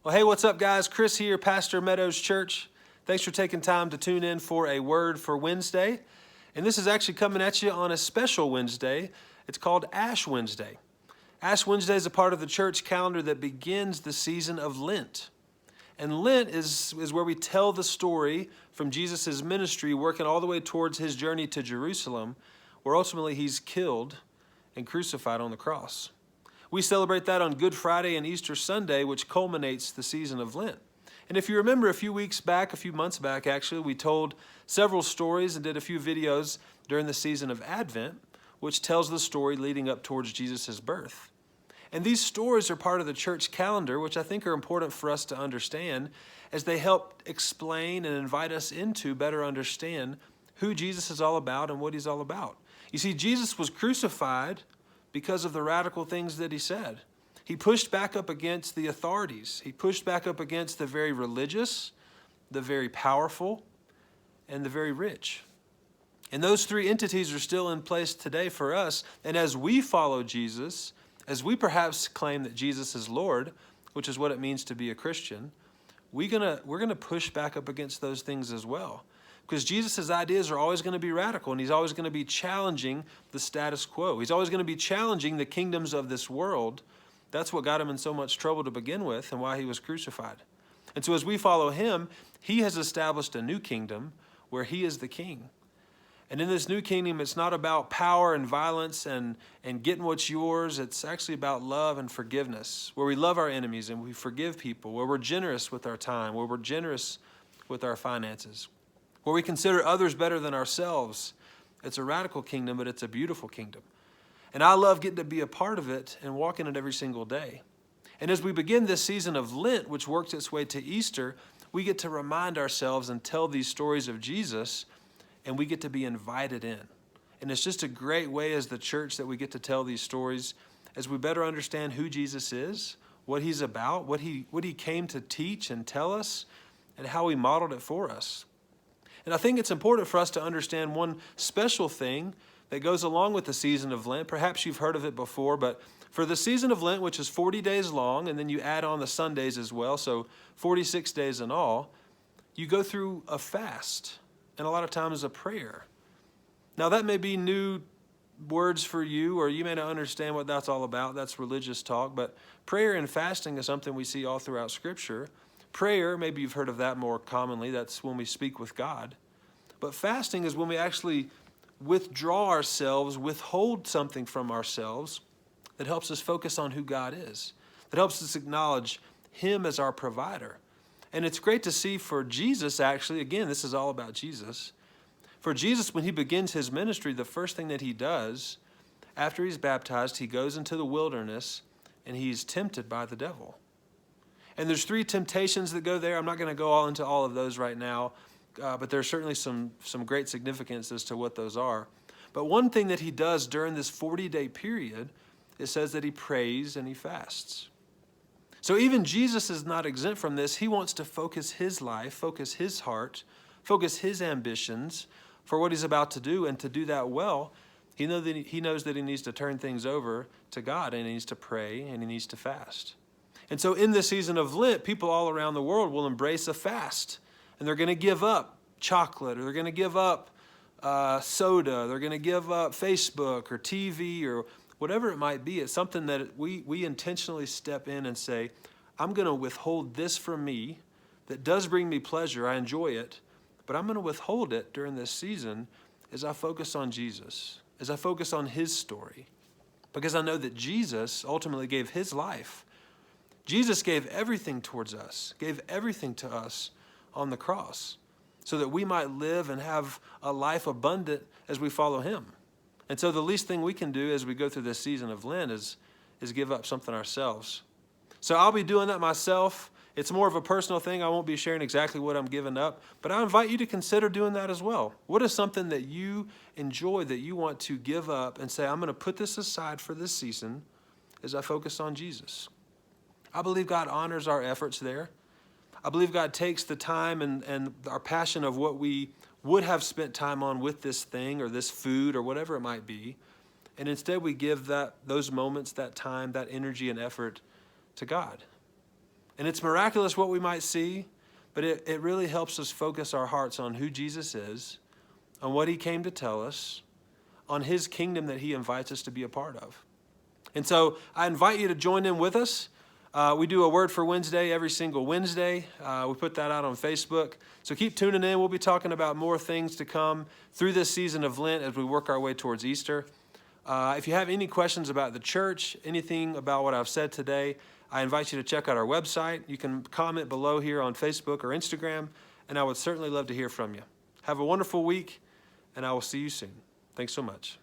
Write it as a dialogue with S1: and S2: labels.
S1: Well, hey, what's up, guys? Chris here, Pastor Meadows Church. Thanks for taking time to tune in for a word for Wednesday. And this is actually coming at you on a special Wednesday. It's called Ash Wednesday. Ash Wednesday is a part of the church calendar that begins the season of Lent. And Lent is where we tell the story from Jesus' ministry, working all the way towards his journey to Jerusalem, where ultimately he's killed and crucified on the cross. We celebrate that on Good Friday and Easter Sunday, which culminates the season of Lent. And if you remember a few months back actually, we told several stories and did a few videos during the season of Advent, which tells the story leading up towards Jesus' birth. And these stories are part of the church calendar, which I think are important for us to understand as they help explain and invite us into better understand who Jesus is all about and what he's all about. You see, Jesus was crucified because of the radical things that he said. He pushed back up against the authorities. He pushed back up against the very religious, the very powerful, and the very rich. And those three entities are still in place today for us. And as we follow Jesus, as we perhaps claim that Jesus is Lord, which is what it means to be a Christian, we're gonna push back up against those things as well. Because Jesus' ideas are always going to be radical, and he's always going to be challenging the status quo. He's always going to be challenging the kingdoms of this world. That's what got him in so much trouble to begin with and why he was crucified. And so as we follow him, he has established a new kingdom where he is the king. And in this new kingdom, it's not about power and violence and getting what's yours. It's actually about love and forgiveness, where we love our enemies and we forgive people, where we're generous with our time, where we're generous with our finances, where we consider others better than ourselves. It's a radical kingdom, but it's a beautiful kingdom. And I love getting to be a part of it and walk in it every single day. And as we begin this season of Lent, which works its way to Easter, we get to remind ourselves and tell these stories of Jesus, and we get to be invited in. And it's just a great way as the church that we get to tell these stories as we better understand who Jesus is, what he's about, what he came to teach and tell us, and how he modeled it for us. And I think it's important for us to understand one special thing that goes along with the season of Lent. Perhaps you've heard of it before, but for the season of Lent, which is 40 days long, and then you add on the Sundays as well, so 46 days in all, you go through a fast and a lot of times a prayer. Now that may be new words for you, or you may not understand what that's all about. That's religious talk, but prayer and fasting is something we see all throughout Scripture. Prayer, maybe you've heard of that more commonly. That's when we speak with God. But fasting is when we actually withdraw ourselves, withhold something from ourselves that helps us focus on who God is, that helps us acknowledge him as our provider. And it's great to see for Jesus, actually, again, this is all about Jesus. For Jesus, when he begins his ministry, the first thing that he does after he's baptized, he goes into the wilderness and he's tempted by the devil. And there's three temptations that go there. I'm not going to go all into all of those right now, but there's certainly some great significance as to what those are. But one thing that he does during this 40-day period, it says that he prays and he fasts. So even Jesus is not exempt from this. He wants to focus his life, focus his heart, focus his ambitions for what he's about to do. And to do that well, he knows that he needs to turn things over to God, and he needs to pray and he needs to fast. And so in this season of Lent, people all around the world will embrace a fast. And they're going to give up chocolate, or they're going to give up soda, they're going to give up Facebook or TV or whatever it might be. It's something that we intentionally step in and say, I'm going to withhold this from me that does bring me pleasure. I enjoy it, but I'm going to withhold it during this season as I focus on Jesus, as I focus on his story, because I know that Jesus ultimately gave his life. Jesus gave everything towards us, gave everything to us on the cross so that we might live and have a life abundant as we follow him. And so the least thing we can do as we go through this season of Lent is give up something ourselves. So I'll be doing that myself. It's more of a personal thing. I won't be sharing exactly what I'm giving up, but I invite you to consider doing that as well. What is something that you enjoy that you want to give up and say, I'm going to put this aside for this season as I focus on Jesus? I believe God honors our efforts there. I believe God takes the time and our passion of what we would have spent time on with this thing or this food or whatever it might be, and instead we give those moments, that time, that energy and effort to God. And it's miraculous what we might see, but it really helps us focus our hearts on who Jesus is, on what he came to tell us, on his kingdom that he invites us to be a part of. And so I invite you to join in with us. We do a Word for Wednesday every single Wednesday. We put that out on Facebook. So keep tuning in. We'll be talking about more things to come through this season of Lent as we work our way towards Easter. If you have any questions about the church, anything about what I've said today, I invite you to check out our website. You can comment below here on Facebook or Instagram, and I would certainly love to hear from you. Have a wonderful week, and I will see you soon. Thanks so much.